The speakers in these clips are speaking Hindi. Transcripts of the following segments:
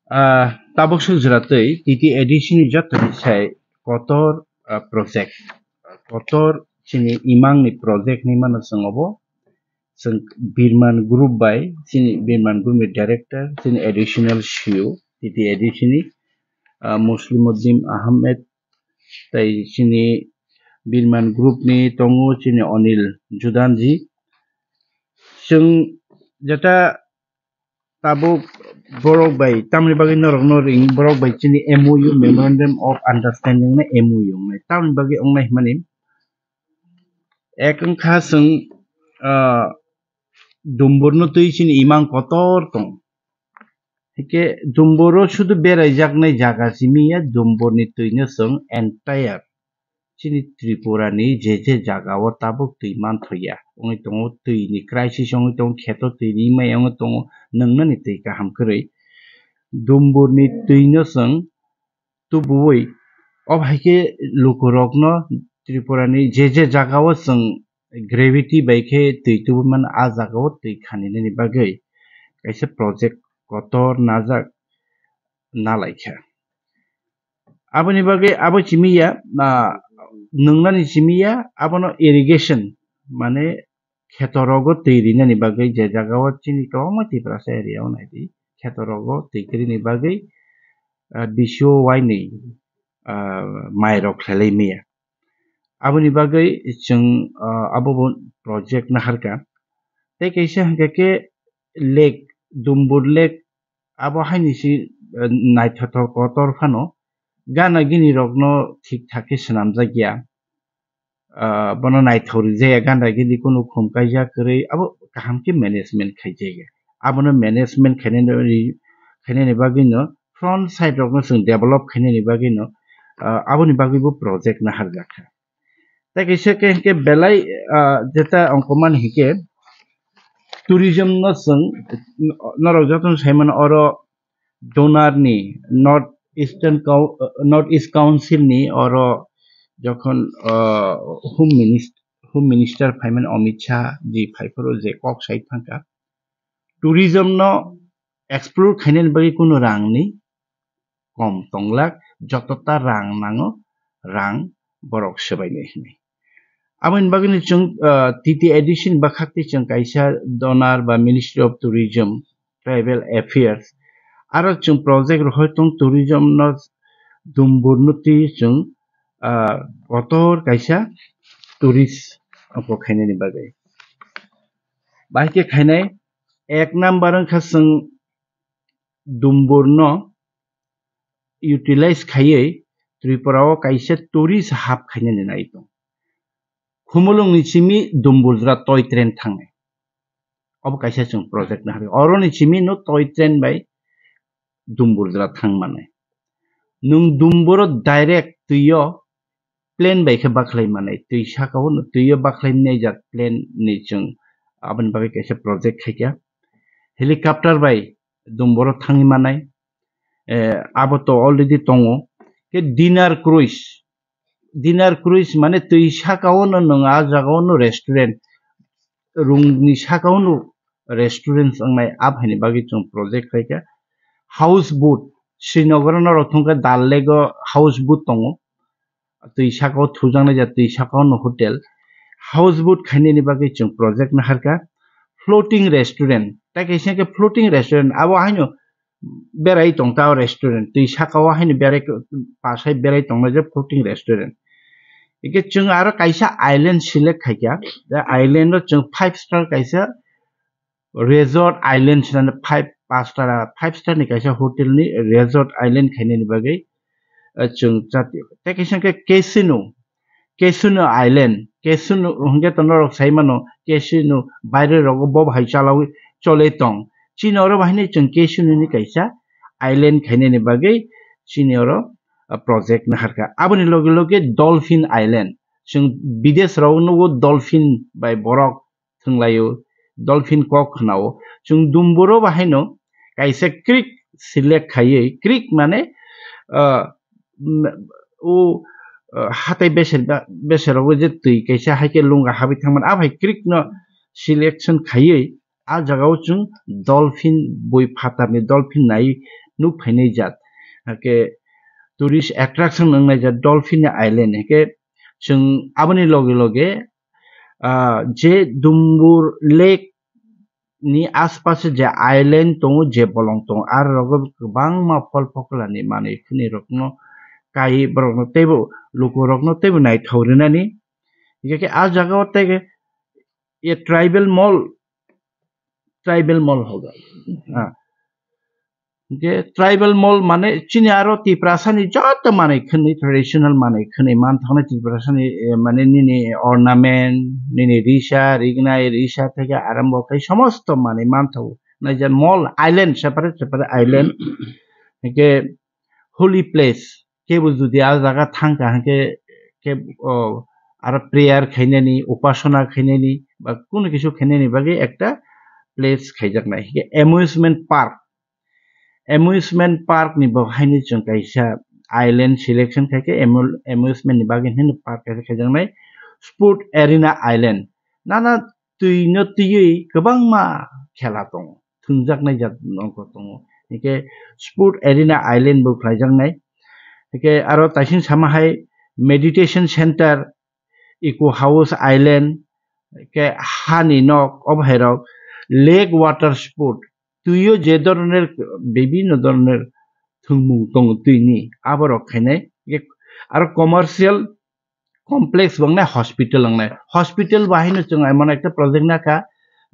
tabuk sujratei titi edition jatni sai kotor project kotor chini imang ni project ni mana sangobo sing Birman Group by sini Birman Group ni director sini additional CEO titi edition ni Muslimuddin Ahmed tai sini Birman Group ni tongo sini Onil Judanji sing jata tabuk borok by tamni bagi norok noring borok by chini MOU Memorandum of Understanding na MOU na tamni bagi ongnai manin ekeng khaseng dumburno tui chini imang kotor tong hike dumburo শুধু বেড়াইজাক নাই জায়গা চিমিয়া দুম্বরনি তুইনো সং entire chini Tripura ni je jagao tabuk tui manthya ongi tongo tui ni crisis ongi tong kheto tui ni mai ongi tongo nangna ni tui kaham krei dumbur ni tui no sang tu buoi ob haike lukurokno Tripura ni je jagao sang gravity baike tui tu man a jagao tui khanine ni bagai kaisa project kotor najak nalaikha aboni bagai abo chimiya nungna ni chimiya abono irrigation mane khetorogo tui ni bagai je jagao chini kawma ti prasa area onai di khetorogo tui ni bagai bisho waini mairok khlai miya aboni bagai chung abo project na harka tei kaisa hingke lake dumbur lake abo haini si naithotok kotor phano gana gini rokno thik thake swnamjakya bono naithori jaya gana gini kono khumkaija kwrwi abo kaham ke management khaijaya abono management khainani bagui no front side rokno chung develop khainani bagui no aboni bagui bo project na harjakha tei kaisa ke belai jeta ongkoman hike tourism no chung norok jotono saimano oro donor ni north east council ni oro যখন হোম মিনিস্টার ফাইমান অমিত শাহ জি ফাইফোর যে কক সাইড থাকা ট্যুরিজম ন এক্সপ্লোর খাইনের বাকি কোনো রাং নেই কম তংলাক যতটা রাং নাঙো রাং বরক সবাইনে হিনে আমিন বাগিনি চং তিতি এডিশন বাখাকতি চং কাইসা ডনার বা ministry of tourism tribal affairs আরো চং প্রজেক্ট হয়তো ট্যুরিজম ন দুম্বুরনতি চং kotor kaisa tourist ako khainani bagai baike khainai ek number angkha sung dumburno utilize khaiye Tripura o kaisa tourist hub khainani naitong khumulung ni chimi dumburjra toy train thangnai obo kaisa chung project na hari oro ni chimi no toy train bai dumburjra thangmanai nung dumburo direct tuyo plane bai khe baklai manai tui sakao tuyo baklai nei jak plane ni chung abon bagai kaisa project khaikya helicopter bai dumboro thangi manai abo to already tongo ke dinner cruise mane tui sakao no nung a jagao no restaurant room ni sakao no restaurant angnai abhaini bagi chung project khaikya houseboat Srinagar no rothungka dal lego houseboat tongo tui sakao thujangna ja tui sakao no hotel houseboat khainani bagui chung project na harka floating restaurant ta kaisa ke floating restaurant abo haino berai tongta restaurant tui sakao haino berai pasai berai tongna je floating restaurant ike chung aro kaisa island select khaikya the island no chung 5 star kaisa resort island chana 5 star ni kaisa hotel ni resort island khainani bagui chung chati ta kaisa ke casino island casino hongke tonorok saimano casino baire rogo bob hai chalawi chole tong chinoro bahini chung casino ni kaisa island khainani bagai chinoro project na harka aboni loge dolphin island chung bidesh rogno dolphin by borok thunglayo dolphin kok khnao chung dumburo bahino kaisa creek select khaiye creek mane o hatai beserago je tui kaisa haike lunga habi thangman abai creek no selection khaiye a jagao chung dolphin boi phatarni dolphin nai nuk phainai jat ke tourist attraction nangnai jat dolphin island ke chung aboni loge je dumbur lake ni aspas je island tongo je bolong tong ar rogo bang ma fol pokolani mane khuni rokno kai borokno tebo luko rokno tebo nai thaurinani ke a jaga tege ye tribal mall hoga যে ট্রাইবাল মল মানে চিনি আরো তিপ্রাসানি যত মানে খনি ট্রেডিশনাল মানে খনি মান থানে তিপ্রাসানি মানে নিনি অর্নামেন্ট নিনি রিসা থেকে আরম্ভ করে সমস্ত মানে মান থাও না যে মল আইল্যান্ড সেপারেট আইল্যান্ড কে হোলি প্লেস কে যদি আর জায়গা থাকা কে আর প্রেয়ার খাইনানি উপাসনা খাইনানি বা কোনো কিছু খাইনানি বাকি একটা প্লেস খাইজাক নাই amusement park ni bahai ni chung kaisa island selection khaike amusement ni bagin hin park kaisa khajang nai sport arena island nana tuino tui kabang ma khela tong thungjak nai jat nongko tong ike sport arena island bu khajang nai ike aro taisin sama hai meditation center eco house island ke hani nok obhairok lake water sport তুইও যে ধরনের বিভিন্ন ধরনের থুমুং তং তুইনি আবার খাইনাই আর কমার্শিয়াল কমপ্লেক্স বাংনা হসপিটাল বাহিনী जों এমন একটা প্রজেক্ট নাকা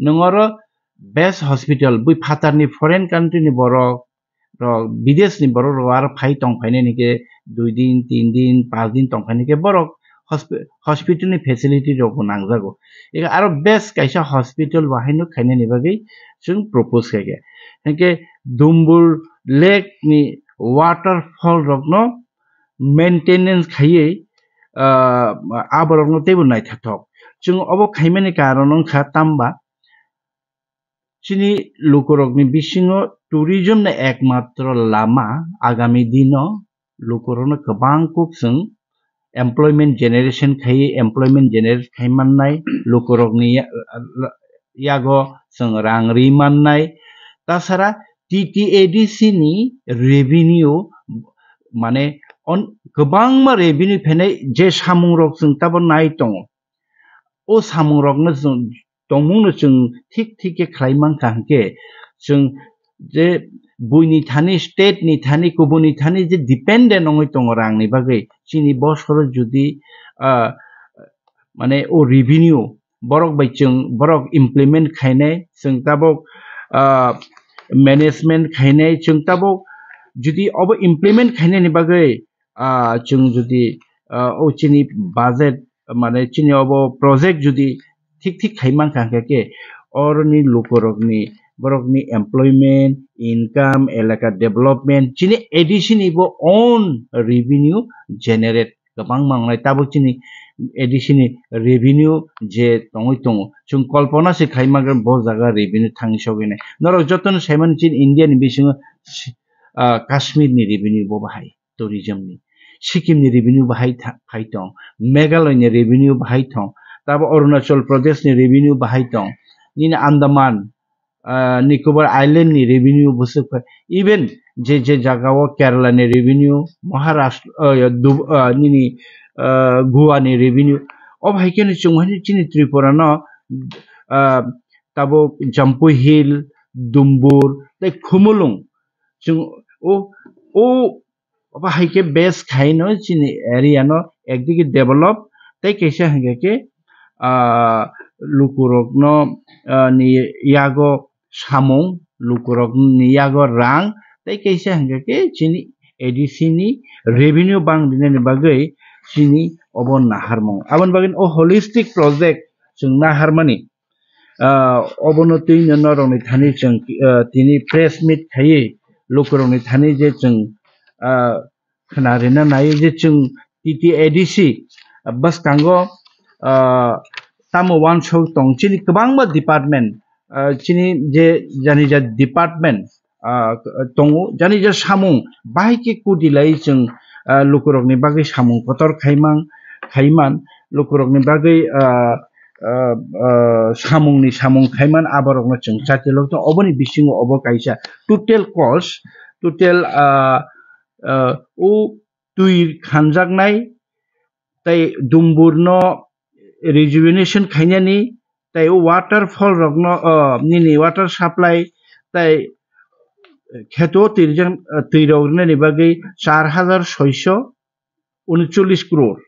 নঙর বেস্ট হসপিটাল বই ফাতারনি ফরেন কান্ট্রিনি বড় বিদেশনি বড় আর ফাই টং ফাইনে নিকে 2 দিন 3 দিন 5 দিন টং ফাইনিকে বড় হসপিটালনি ফেসিলিটি রকম নাংজাগো একা আরো বেস্ট কাইসা হসপিটাল বাহিনী খাইনে নিবাগै जों प्रपोज खाइगे हेके दुम्बुर लेक नि वाटरफॉल रखनो मेंटेनेंस खाइए आबर रखनो तेबो नाय थाथक जों अबो खाइमेनि कारण खा तामबा चिनि लुकरकनि बिसिङो टुरिज्म ने एकमात्र लामा आगामी दिनो लुकरनो गोबां कुक जों एमप्लॉयमेंट जनरेशन खाइमाननाय लुकरकनि यागो जों रां रिमाननाय ताछाड़ा टीटीएडीसी नि रेभिनिउ माने गोबां मा रेभिनिउ फैनाय जे सामुं रक जों ताबो नाय दङ ओ सामुं रकनो जों दंमुनो जों ठीक खालायमान काहके जों जे बुइनि थानि स्टेट नि थानि गुबुननि थानि जे डिपेंडेंट नङै दङ रांनि बागै चिनि बसर जुदि माने ओ revenue borok bai chung borok implement khainai chung tabok management khainai chung tabok judi obo implement khainai ni bagai chung judi o chini budget mane chini obo project judi ঠিক খাইমান কাকে orni borokni employment income elaka development chini addition ibo own revenue generate gabang mangnai tabok chini addition revenue je tongoi tongo chung kolpona se khaimagan bo jaga revenue thangi sogene noro joton seman chin india ni bisingo kashmir ni revenue bo bahai tourism ni sikkim ni revenue bahai tong meghalaya ni revenue bahai tong tabo arunachal pradesh ni revenue bahai tong ni andaman nicobar island ni revenue busuk even je jagao kerala ni revenue maharashtra ni Goa ni revenue ob haikene chungmani chini Tripura no tabo Jampu Hill Dumbur tai Khumulung chung o ob haike base khaino chini area no ekdike develop tai kaisa hangeke lukurok no ni yago samung lukurok ni yago rang tai kaisa hangeke chini edisi ni revenue bang dinani bagai chini obon naharmong abon bagin o holistic project chung naharmani obono tuino norongni thani chung tini press meet khaye lokorongni thani je chung khnarina nayi je chung TTADC bas kango tamo one show tong chini kabangba department chini je jani ja department tongo jani ja samung bahike kudilai chung lukurokni bagai samung kotor khaiman lukurokni bagai samung khaiman aborokno chung chatilok to oboni bisingo obo kaisa total cost total u tui khanjaknai tai dumburno rejuvenation khainani tai waterfall rokno nini water supply tai kheto tirjang tirogrne bagui 4639 crore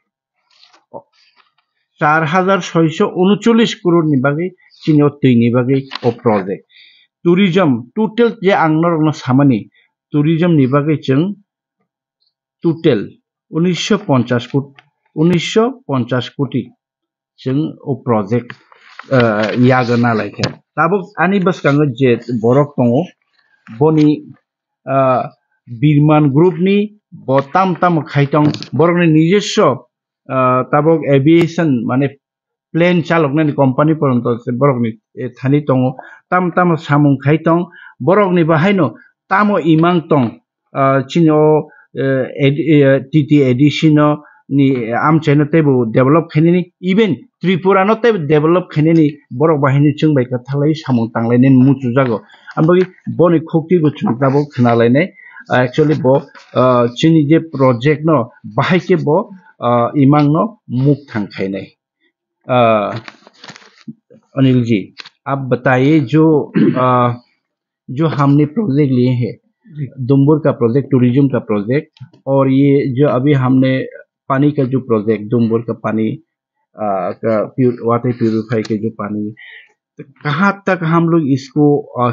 4639 crore ni bagui chini o tui ni bagui o project tourism total je angno samani tourism ni bagui chung total 1950 কোটি जों ओ project यागोना लाइके ताबो आनि बसकांगो जे बरक दङ बनि बिरमान ग्रुपनि बताम ताम खाइतं बरकनि निजेस्व ताबो एभिएशन माने प्लेन चालकनानि कम्पानि पर्यन्त बरकनि थानि दङ ताम ताम सामुं खाइतं बरकनि बाहायनो तामो इमां तं चिनो TT edition ni amchaino tebo develop khainani even tripura no tebo develop khainani borok bahini chungbai ka thalai samung tanglai muchu jago ambagi boni khokti go chungtabo khnalainai actually bo chini je project no bahai ke bo imang no muk thang khainai Anil ji आप बताइए जो हमने प्रोजेक्ट लिए हैं दुम्बुर का प्रोजेक्ट टूरिज्म का प्रोजेक्ट और ये जो अभी हमने पानी का जो प्रोजेक्ट दुम्बुर का पानी का वाटर प्यूरिफाई के जो पानी तो कहाँ तक हम लोग इसको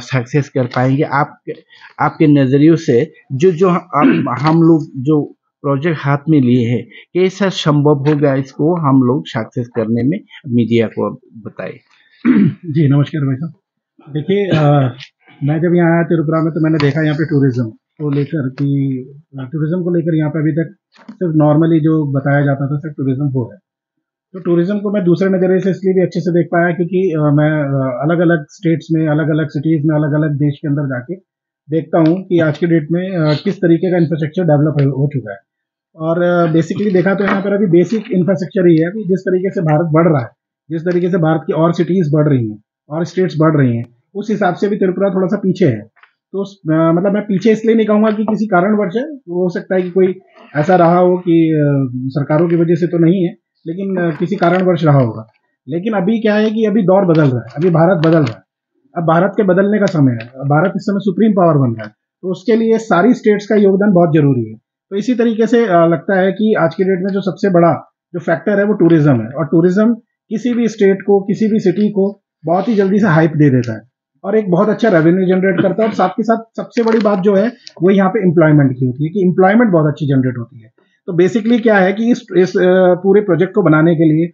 सक्सेस कर पाएंगे आपके नजरियों से जो हम लोग जो प्रोजेक्ट हाथ में लिए हैं कैसा संभव होगा इसको हम लोग सक्सेस करने में मीडिया को बताइए। जी नमस्कार भाई साहब। देखिए मैं जब यहाँ आया त्रिपुरा में तो मैंने देखा यहाँ पे टूरिज्म को लेकर कि टूरिज्म को लेकर यहाँ पे अभी तक सिर्फ नॉर्मली जो बताया जाता था सिर्फ टूरिज्म हो है। तो टूरिज्म को मैं दूसरे नज़रिए से इसलिए भी अच्छे से देख पाया क्योंकि मैं अलग अलग स्टेट्स में अलग अलग सिटीज़ में अलग अलग देश के अंदर जाके देखता हूँ कि आज की डेट में किस तरीके का इंफ्रास्ट्रक्चर डेवलप हो चुका है। और बेसिकली देखा तो यहाँ पर अभी बेसिक इंफ्रास्ट्रक्चर ही है अभी जिस तरीके से भारत बढ़ रहा है, जिस तरीके से भारत की और सिटीज़ बढ़ रही हैं और स्टेट्स बढ़ रही हैं, उस हिसाब से भी त्रिपुरा थोड़ा सा पीछे है। तो मतलब मैं पीछे इसलिए नहीं कहूँगा कि किसी कारणवश है, हो सकता है कि कोई ऐसा रहा हो कि सरकारों की वजह से तो नहीं है, लेकिन किसी कारणवश रहा होगा। लेकिन अभी क्या है कि अभी दौर बदल रहा है, अभी भारत बदल रहा है, अब भारत के बदलने का समय है, भारत इस समय सुप्रीम पावर बन रहा है, तो उसके लिए सारी स्टेट्स का योगदान बहुत जरूरी है। तो इसी तरीके से लगता है कि आज की डेट में जो सबसे बड़ा जो फैक्टर है वो टूरिज्म है, और टूरिज्म किसी भी स्टेट को किसी भी सिटी को बहुत ही जल्दी से हाइप दे देता है और एक बहुत अच्छा रेवेन्यू जनरेट करता है। और साथ के साथ सबसे बड़ी बात जो है वो यहाँ पे एम्प्लॉयमेंट की होती है कि एम्प्लॉयमेंट बहुत अच्छी जनरेट होती है। तो बेसिकली क्या है कि इस पूरे प्रोजेक्ट को बनाने के लिए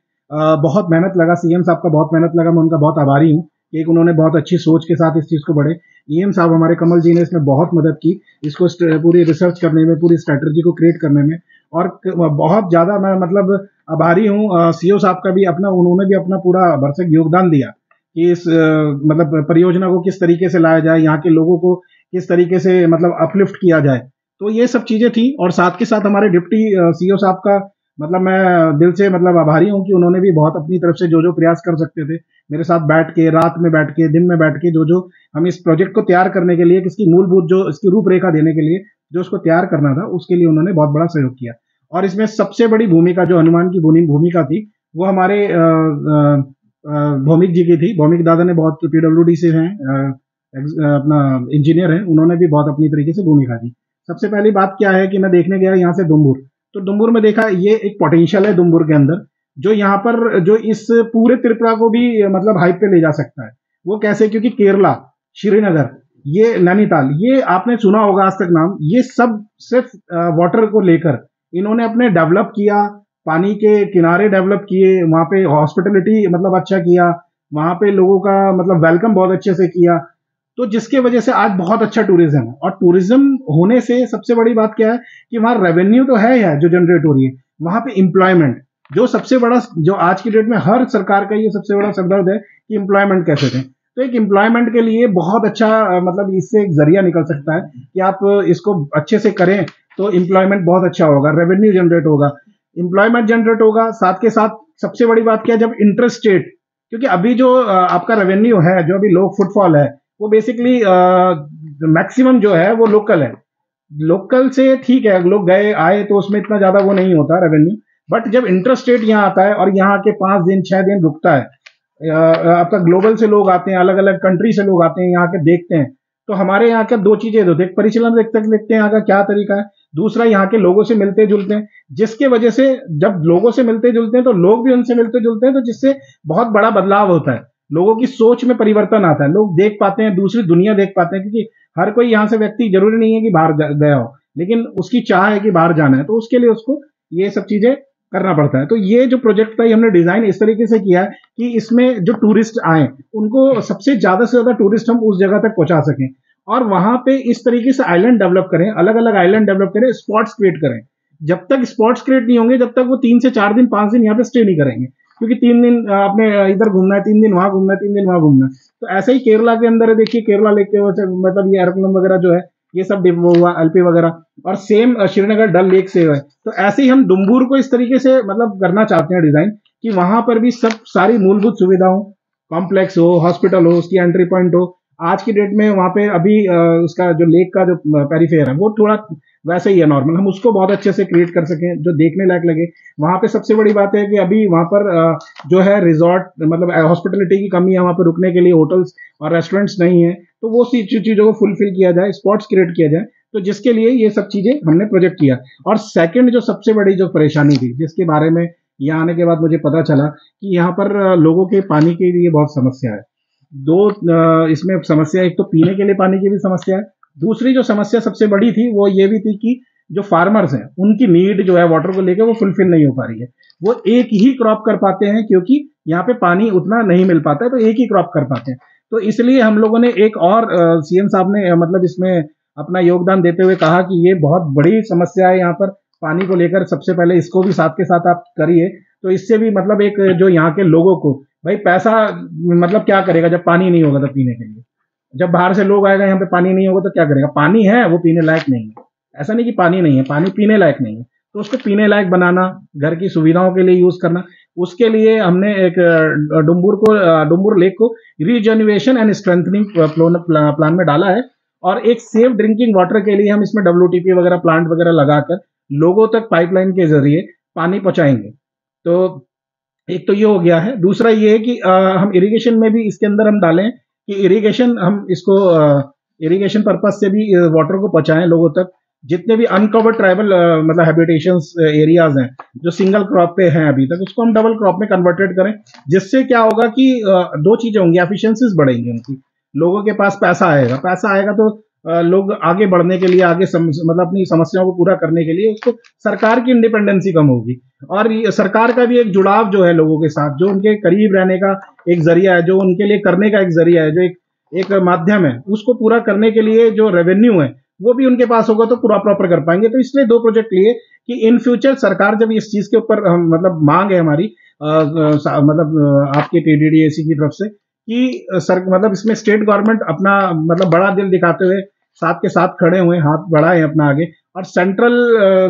बहुत मेहनत लगा, सीएम साहब का बहुत मेहनत लगा, मैं उनका बहुत आभारी हूँ। एक उन्होंने बहुत अच्छी सोच के साथ इस चीज़ को बढ़े, ईएम साहब हमारे कमल जी ने इसमें बहुत मदद की, इसको पूरी रिसर्च करने में, पूरी स्ट्रैटेजी को क्रिएट करने में, और बहुत ज़्यादा मैं मतलब आभारी हूँ सीओ साहब का भी, उन्होंने भी अपना पूरा भरसक योगदान दिया कि इस मतलब परियोजना को किस तरीके से लाया जाए, यहाँ के लोगों को किस तरीके से मतलब अपलिफ्ट किया जाए। तो ये सब चीज़ें थी। और साथ के साथ हमारे डिप्टी सीओ साहब का मतलब मैं दिल से मतलब आभारी हूँ कि उन्होंने भी बहुत अपनी तरफ से जो प्रयास कर सकते थे मेरे साथ बैठ के, रात में बैठ के, दिन में बैठ के, जो हम इस प्रोजेक्ट को तैयार करने के लिए, किसकी मूलभूत जो इसकी रूपरेखा देने के लिए जो उसको तैयार करना था, उसके लिए उन्होंने बहुत बड़ा सहयोग किया। और इसमें सबसे बड़ी भूमिका जो हनुमान की भूमिका थी वो हमारे भौमिक जी की थी। भौमिक दादा ने बहुत पीडब्ल्यूडी से हैं, अपना इंजीनियर हैं, उन्होंने भी बहुत अपनी तरीके से भूमिका दी। सबसे पहली बात क्या है कि मैं देखने गया यहाँ से दुम्बुर, तो दुम्बुर में देखा ये एक पोटेंशियल है दुम्बुर के अंदर, जो यहाँ पर जो इस पूरे त्रिपुरा को भी मतलब हाइप पे ले जा सकता है। वो कैसे? क्योंकि केरला, श्रीनगर, ये नैनीताल, ये आपने सुना होगा आज तक नाम, ये सब सिर्फ वाटर को लेकर इन्होंने अपने डेवलप किया, पानी के किनारे डेवलप किए, वहाँ पे हॉस्पिटलिटी मतलब अच्छा किया, वहाँ पे लोगों का मतलब वेलकम बहुत अच्छे से किया, तो जिसके वजह से आज बहुत अच्छा टूरिज्म है। और टूरिज्म होने से सबसे बड़ी बात क्या है कि वहाँ रेवेन्यू तो है जो जनरेट हो रही है, वहाँ पे एम्प्लॉयमेंट जो सबसे बड़ा, जो आज की डेट में हर सरकार का ये सबसे बड़ा सरदर्द है कि एम्प्लॉयमेंट कैसे दें। तो एक एम्प्लॉयमेंट के लिए बहुत अच्छा मतलब इससे एक जरिया निकल सकता है कि आप इसको अच्छे से करें तो एम्प्लॉयमेंट बहुत अच्छा होगा, रेवेन्यू जनरेट होगा, एम्प्लॉयमेंट जनरेट होगा। साथ के साथ सबसे बड़ी बात क्या है, जब इंटर स्टेट, क्योंकि अभी जो आपका रेवेन्यू है, जो अभी लोग फुटफॉल है, वो बेसिकली मैक्सिमम जो है वो लोकल है, लोकल से ठीक है, लोग गए आए तो उसमें इतना ज्यादा वो नहीं होता रेवेन्यू, बट जब इंटरस्टेट यहाँ आता है और यहाँ के 5 दिन 6 दिन रुकता है, आपका ग्लोबल से लोग आते हैं, अलग अलग कंट्री से लोग आते हैं, यहाँ के देखते हैं, तो हमारे यहाँ का दो चीजें होती है, एक परिचालन देखते हैं यहाँ का क्या तरीका है, दूसरा यहाँ के लोगों से मिलते जुलते हैं, जिसके वजह से जब लोगों से मिलते जुलते हैं तो लोग भी उनसे मिलते जुलते हैं, तो जिससे बहुत बड़ा बदलाव होता है, लोगों की सोच में परिवर्तन आता है, लोग देख पाते हैं, दूसरी दुनिया देख पाते हैं, क्योंकि हर कोई यहाँ से व्यक्ति जरूरी नहीं है कि बाहर गया हो, लेकिन उसकी चाह है कि बाहर जाना है, तो उसके लिए उसको ये सब चीजें करना पड़ता है। तो ये जो प्रोजेक्ट था, ये हमने डिजाइन इस तरीके से किया है कि इसमें जो टूरिस्ट आए उनको सबसे ज्यादा टूरिस्ट हम उस जगह तक पहुंचा सकें, और वहां पे इस तरीके से आइलैंड डेवलप करें, अलग अलग आइलैंड डेवलप करें, स्पॉट्स क्रिएट करें। जब तक स्पॉट्स क्रिएट नहीं होंगे, जब तक वो 3 से 4 दिन 5 दिन यहाँ पे स्टे नहीं करेंगे, क्योंकि 3 दिन आपने इधर घूमना है, 3 दिन वहां घूमना है, 3 दिन वहां घूमना है। तो ऐसे ही केरला के अंदर है, देखिए केरला लेक के मतलब ये एरोप्लेन वगैरह जो है, ये सब वो हुआ एलपी वगैरह, और सेम श्रीनगर डल लेक से है। तो ऐसे ही हम डुम्बूर को इस तरीके से मतलब करना चाहते हैं डिजाइन, कि वहां पर भी सब सारी मूलभूत सुविधाओं, कॉम्प्लेक्स हो, हॉस्पिटल हो, उसकी एंट्री पॉइंट हो। आज की डेट में वहां पे अभी उसका जो लेक का जो पेरीफेयर है वो थोड़ा वैसे ही है नॉर्मल, हम उसको बहुत अच्छे से क्रिएट कर सकें जो देखने लायक लगे। वहां पे सबसे बड़ी बात है कि अभी वहां पर जो है रिजॉर्ट, मतलब हॉस्पिटलिटी की कमी है, वहां पर रुकने के लिए होटल्स और रेस्टोरेंट्स नहीं है, तो वो चीजों को फुलफिल किया जाए, स्पॉट्स क्रिएट किया जाए, तो जिसके लिए ये सब चीजें हमने प्रोजेक्ट किया। और सेकंड जो सबसे बड़ी जो परेशानी थी, जिसके बारे में यहाँ आने के बाद मुझे पता चला कि यहाँ पर लोगों के पानी के लिए बहुत समस्या है। इसमें समस्या, एक तो पीने के लिए पानी की भी समस्या है, दूसरी जो समस्या सबसे बड़ी थी वो ये भी थी कि जो फार्मर्स हैं उनकी नीड जो है वाटर को लेकर वो फुलफिल नहीं हो पा रही है। वो एक ही क्रॉप कर पाते हैं, क्योंकि यहाँ पे पानी उतना नहीं मिल पाता है, तो एक ही क्रॉप कर पाते हैं। तो इसलिए हम लोगों ने एक और सीएम साहब ने मतलब इसमें अपना योगदान देते हुए कहा कि ये बहुत बड़ी समस्या है यहाँ पर पानी को लेकर, सबसे पहले इसको भी साथ के साथ आप करिए, तो इससे भी मतलब एक जो यहाँ के लोगों को, भाई पैसा मतलब क्या करेगा जब पानी नहीं होगा तो पीने के लिए, जब बाहर से लोग आएगा यहाँ पे पानी नहीं होगा तो क्या करेगा, पानी है वो पीने लायक नहीं है, ऐसा नहीं कि पानी नहीं है, पानी पीने लायक नहीं है, तो उसको पीने लायक बनाना, घर की सुविधाओं के लिए यूज करना, उसके लिए हमने एक डुम्बुर लेक को रीजनरेशन एंड स्ट्रेंथनिंग प्लान में डाला है, और एक सेफ ड्रिंकिंग वाटर के लिए हम इसमें WTP वगैरह प्लांट वगैरह लगाकर लोगों तक पाइपलाइन के जरिए पानी पहुंचाएंगे। तो एक तो ये हो गया है, दूसरा ये है कि हम इरिगेशन में भी इसके अंदर हम डालें कि इरिगेशन, हम इसको इरिगेशन पर्पज से भी वाटर को पहुंचाएं लोगों तक, जितने भी अनकवर्ड ट्राइबल मतलब हैबिटेशंस एरियाज हैं जो सिंगल क्रॉप पे हैं अभी तक, उसको हम डबल क्रॉप में कन्वर्टेड करें, जिससे क्या होगा कि दो चीजें होंगी, एफिशिएंसीज बढ़ेंगी उनकी, लोगों के पास पैसा आएगा तो लोग आगे बढ़ने के लिए, मतलब अपनी समस्याओं को पूरा करने के लिए, उसको सरकार की इंडिपेंडेंसी कम होगी, और सरकार का भी एक जुड़ाव जो है लोगों के साथ, जो उनके करीब रहने का एक जरिया है, जो उनके लिए करने का एक जरिया है, जो एक माध्यम है, उसको पूरा करने के लिए जो रेवेन्यू है वो भी उनके पास होगा तो पूरा प्रॉपर कर पाएंगे। तो इसलिए दो प्रोजेक्ट लिए कि इन फ्यूचर सरकार जब इस चीज के ऊपर मतलब मांग है हमारी मतलब आपके TDDAC की तरफ से कि सर मतलब इसमें स्टेट गवर्नमेंट अपना मतलब बड़ा दिल दिखाते हुए साथ के साथ खड़े हुए, हाथ बढ़ाए अपना आगे, और सेंट्रल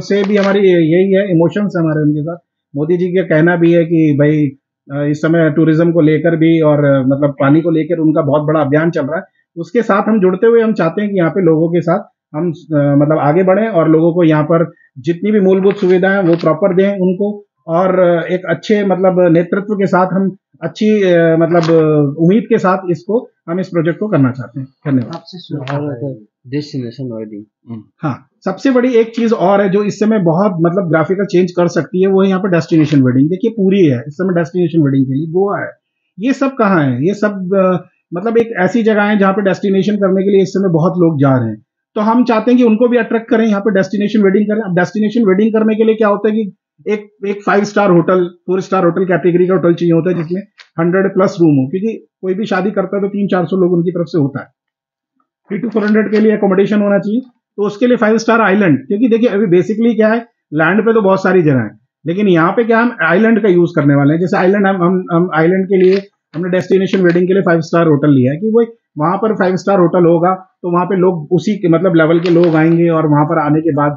से भी हमारी यही है, इमोशंस है हमारे उनके साथ। मोदी जी का कहना भी है कि भाई इस समय टूरिज्म को लेकर भी और मतलब पानी को लेकर उनका बहुत बड़ा अभियान चल रहा है, उसके साथ हम जुड़ते हुए हम चाहते हैं कि यहाँ पे लोगों के साथ हम मतलब आगे बढ़े, और लोगों को यहाँ पर जितनी भी मूलभूत सुविधाएं वो प्रॉपर दें उनको, और एक अच्छे मतलब नेतृत्व के साथ हम अच्छी मतलब उम्मीद के साथ इसको हम इस प्रोजेक्ट को करना चाहते हैं। धन्यवाद। आपसे डेस्टिनेशन वेडिंग, हाँ, सबसे बड़ी एक चीज और है जो इस समय बहुत मतलब ग्राफिकल चेंज कर सकती है, वो है यहाँ पर डेस्टिनेशन वेडिंग। देखिए पूरी है इस समय डेस्टिनेशन वेडिंग के लिए, गोवा है, ये सब कहाँ है, ये सब मतलब एक ऐसी जगह है जहाँ पे डेस्टिनेशन करने के लिए इस समय बहुत लोग जा रहे हैं, तो हम चाहते हैं कि उनको भी अट्रैक्ट करें, यहाँ पे डेस्टिनेशन वेडिंग करें। अब डेस्टिनेशन वेडिंग करने के लिए क्या होता है कि एक 5 star hotel, 4 star hotel category का होटल चाहिए होता है, जिसमें 100+ रूम हो, क्योंकि कोई भी शादी करता है तो 300-400 लोग उनकी तरफ से होता है, 300-400 के लिए अकोमोडेशन होना चाहिए, तो उसके लिए 5 स्टार आइलैंड, क्योंकि देखिए अभी बेसिकली क्या है, लैंड पे तो बहुत सारी जगह है, लेकिन यहाँ पे क्या हम आइलैंड का यूज करने वाले हैं। जैसे आइलैंड हम आइलैंड के लिए हमने डेस्टिनेशन वेडिंग के लिए 5 स्टार होटल लिया है, कि वो वहां पर 5 स्टार होटल होगा तो वहां पे लोग उसी के मतलब लेवल के लोग आएंगे, और वहां पर आने के बाद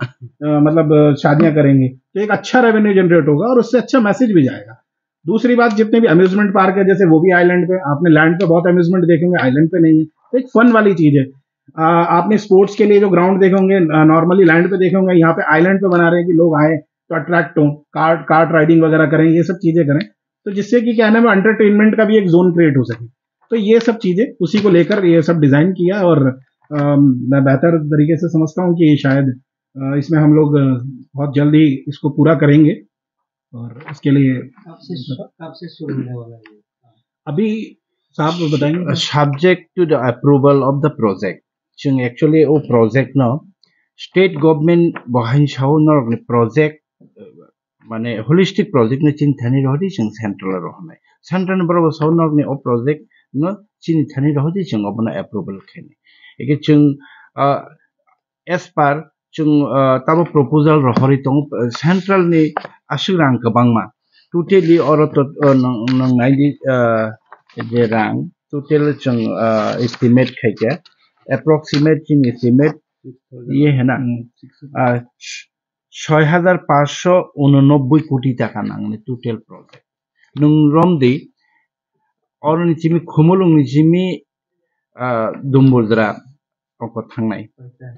मतलब शादियां करेंगे, तो एक अच्छा रेवेन्यू जनरेट होगा और उससे अच्छा मैसेज भी जाएगा। दूसरी बात, जितने भी अम्यूजमेंट पार्क है जैसे वो भी आइलैंड पे, आपने लैंड पे बहुत अम्यूजमेंट देखेंगे, आइलैंड पे नहीं है, तो एक फन वाली चीज है। आपने स्पोर्ट्स के लिए जो ग्राउंड देखे होंगे, नॉर्मली लैंड पे देखे होंगे, यहाँ पे आइलैंड पे बना रहे हैं कि लोग आए तो अट्रैक्ट हो, कार्ट राइडिंग वगैरह करें, ये सब चीजें करें, तो जिससे कि क्या है ना, एंटरटेनमेंट का भी एक जोन क्रिएट हो सके। तो ये सब चीजें उसी को लेकर ये सब डिजाइन किया, और मैं बेहतर तरीके से समझता हूँ कि शायद इसमें हम लोग बहुत जल्दी इसको पूरा करेंगे, और इसके लिए कब से शुरू होने वाला है ये? अभी साहब बताएंगे। Subject to the approval of the project. जों actually ओ project no state government बहाइन Sao न project माने holistic project ने चिन थानी रहती जों central रहने central बराबर साव न ओ project न चिन थानी रहती जों अपना approval खेने एक जों as per जों तब proposal रहरी तो central ने आशुरांग कबांगमा totally और तो नंगाई जे रां total जों estimate खाइके approximate जों estimate ये है ना 6,589 कोटी टाका नांगने total project नों रमदी और निचिमी खुमुलुंग निचिमी दुम्बुरद्रा अंको थांनाय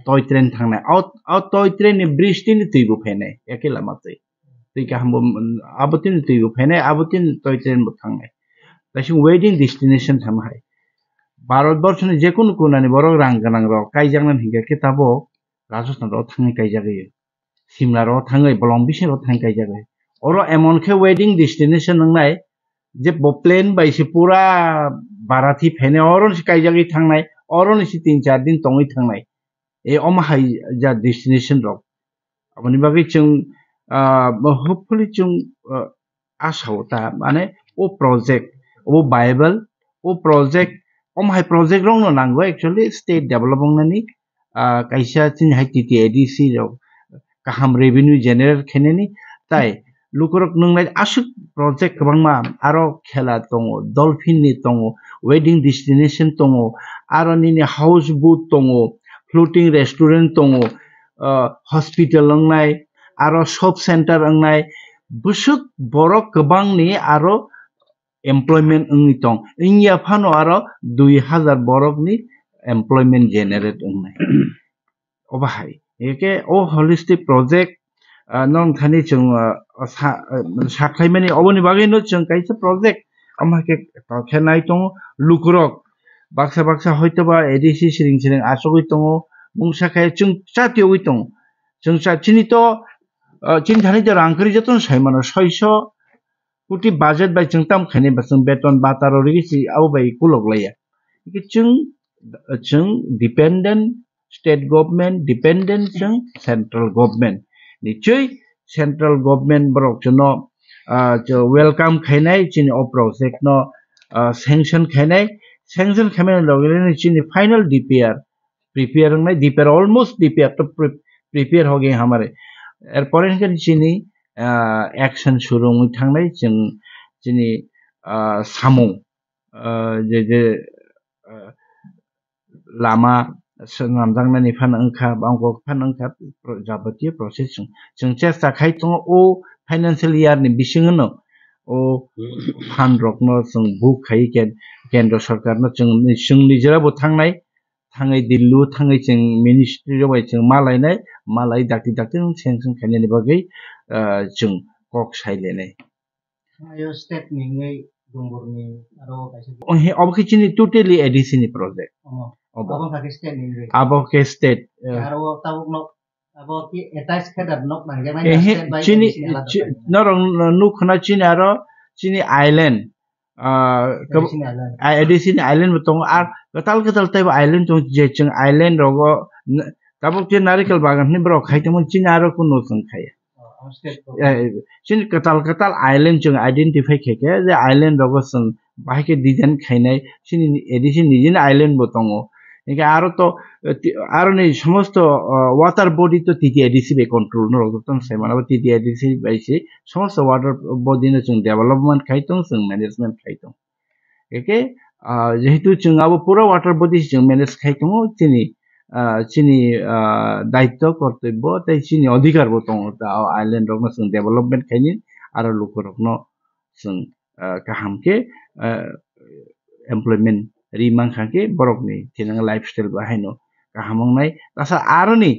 टॉय ट्रेन थांनाय आउट टॉय ट्रेन नि ब्रिज तिन तुइबो फेनाय एके लामा तुइका हमबो आबतिन तुइबो फेनाय आबतिन टॉय ट्रेन बो थांनाय दासिम वेडिंग डेस्टिनेशन थामहाय भारतबर्षनि जेकुनु कोनानि बरक रां गोनां रक काइजांनान हिंगा केताबो राजस्थान रक थांनाय काइजागयो सिमला रक थांनाय बलंबिसे रक थांनाय काइजागयो और एमनखे वेडिंग डेस्टिनेशन नंनाय जे प्लेन बाइसे पूरा बाराती फेने और काइजागै थांनाय और 3-4 दिन तंगै थांनाय ए अमाहाय जा डेस्टिनेशन रक अपनी बागै जों होपफुली जों आसाव ता माने ओ प्रोजेक्ट ओ बाइबल ओ प्रोजेक्ट अमाहाय प्रोजेक्ट रंग नांगो एक्चुअली स्टेट डेवलपमेंट नि काइसा चिन हाय टीटीएडीसी रक काहाम रेवेन्यू जेनेरेट खेनेनि ताई लुकुरक नंनाय आसु प्रोजेक्ट गोबांमा आरो खेला दङ डलफिन नि दङ वेडिंग डेस्टिनेशन दङ आरो निनि हाउस बोट दङ फ्लोटिंग रेस्टुरेंट दङ हॉस्पिटल नंनाय आरो शॉप सेंटर नंनाय बुसुक बरक गोबांनि आरो एमप्लॉयमेंट अंनि दं इंया फानो आरो 2000 बरकनि एमप्लॉयमेंट जेनेरेट अंनाय अबाहाय एके ओ होलिस्टिक प्रोजेक्ट नों थानी जों साख्लायमानि अबनि बागैनो जों काइसा प्रोजेक्ट अमाके खेनाय दङ लुकुरक बाक्सा बाक्सा हयतोबा एडीसी सिरिं सिरिं आसगै दङ मुंसाखाय जों चातियोगै दङ जों चातिनि तो चिन थानी जो रांकरि जतन सायमानो 600 कोटी बाजेट बाय जों ताम खाने बसं बेतन बातारो रिसि आउ बाय कुलगलाया कि जों डिपेंडेंट स्टेट गवर्नमेंट डिपेंडेंट जों सेंट्रल गवर्नमेंट निचय सेंट्रल गवर्नमेंट बरक जनो जो वेलकम खाइनाय चिन ओ प्रोजेक्ट नो सैंक्शन खाइनाय लगेने चिन फाइनल डीपीआर प्रिपेयर होंगे डीपीआर ऑलमोस्ट डीपीआर तो प्रिपेयर हो गए हमारे एरपर इनके चिनी एक्शन शुरू हुई थांनाय जों चिनी सामो जे लामा नामजांनानै फान ओंखा बांगो फान ओंखा जाबतीय प्रोसेस जों चेष्टा खायथों ओ फाइनेंशियल ईयर नि बिसिङनो ओ फान रकनो जों बुक खाय केंद्र सरकार न जों निजेराबो थांनाय थाङै दिल्लु थाङै जों मिनिस्ट्रि रबाय जों मालाय दाक्ति सेंसन खायनायनि बागै जों कक साइलेनाय आयो स्टेट निङै दुंबुरनि आरो ओहे अबखिचिनि टोटली एडिसिनि project abang kaki state ni abo ke state aro tabuk nok abo ki attach khadat nok nang jama state by chini norong nu khana chini aro chini island edisini island butong ar katal tai island tong je chung island rogo tabuk che narikal bagan ni bro khai tong chini aro kuno sung khai chini katal island chung identify kheke je island rogo sung bahike design khainai chini edisini nijin island botongo इनके आरो नहीं समस्त वाटर बॉडी तो टीटीआईडीसी बे कंट्रोल न रगतन से माने टीटीआईडीसी बाइसे समस्त वाटर बॉडी ने जों डेवलपमेंट खाइतों जों मैनेजमेंट खाइतों एके जेहेतु जों आबो पूरा वाटर बॉडी जों मैनेज खाइतों चिनी दायित्व कर्तव्य तै चिनी अधिकार बो दङ आइलैंड रक जों डेवलपमेंट खाइनि आरो लुकुरक न जों काहामके एमप्लॉयमेंट रिमां खाके बरकनि थिनां लाइफस्टाइल बाहायनो kahamong nai tasa aroni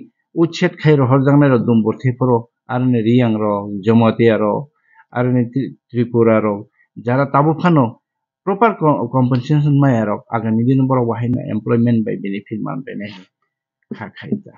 uchet khai rohor jangnai ro dumbur theporo aroni riyang ro jomotia ro aroni tripura ro jara tabu phano proper compensation maya ro agami din borok wahai na employment by benefit man benai kha khaija